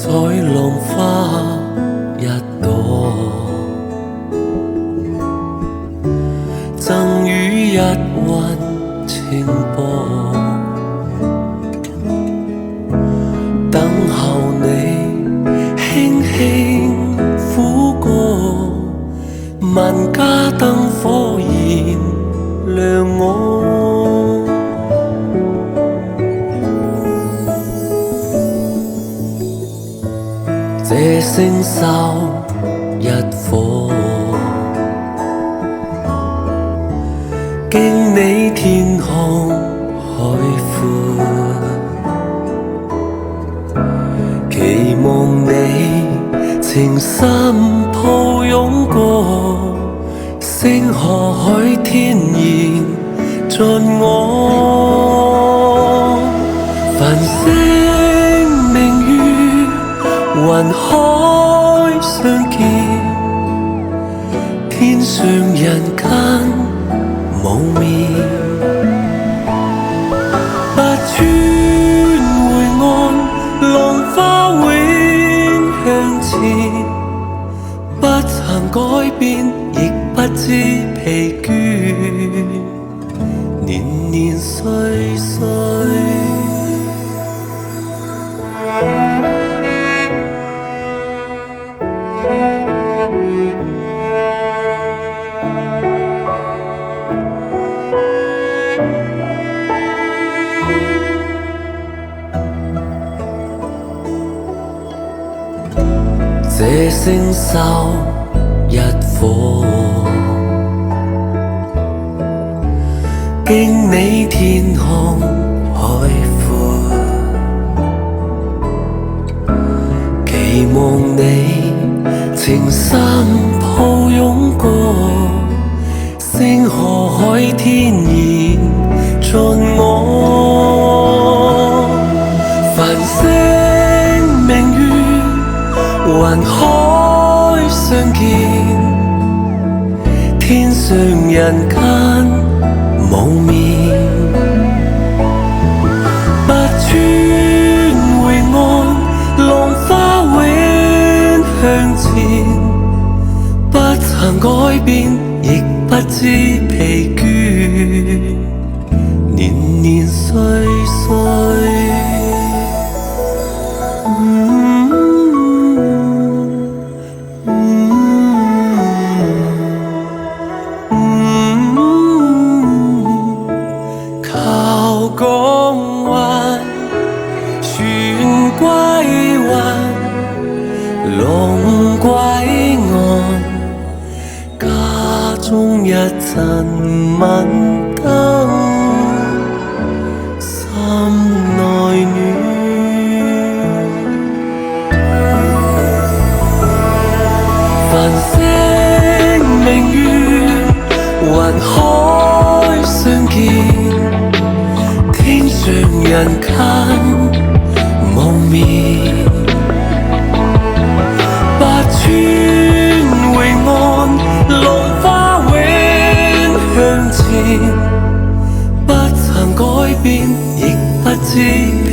采浪花一朵，赠予一溫清波，等候你輕輕撫過，萬家燈火燃亮我。這星宿一顆，經你天空海闊，期望你情深抱擁過，星河海天然盡我，繁星明月雲海相見，天上人間無眠，不穿回岸，浪花永向前，不曾改變，亦不知疲倦，年年歲歲。這星宿一顆，經你天空海闊，期望你情深抱擁過，星河海天然盡我，繁星明月雲海相見，天上人間無眠，不穿回岸，浪花永向前，不曾改變，亦不知疲倦，年年歲歲。江灣船歸還，龍歸岸，家中一盞晚燈，心內暖。繁星明月雲海相見，天上人間無眠，不穿回岸，浪花永向前，不曾改變，亦不知疲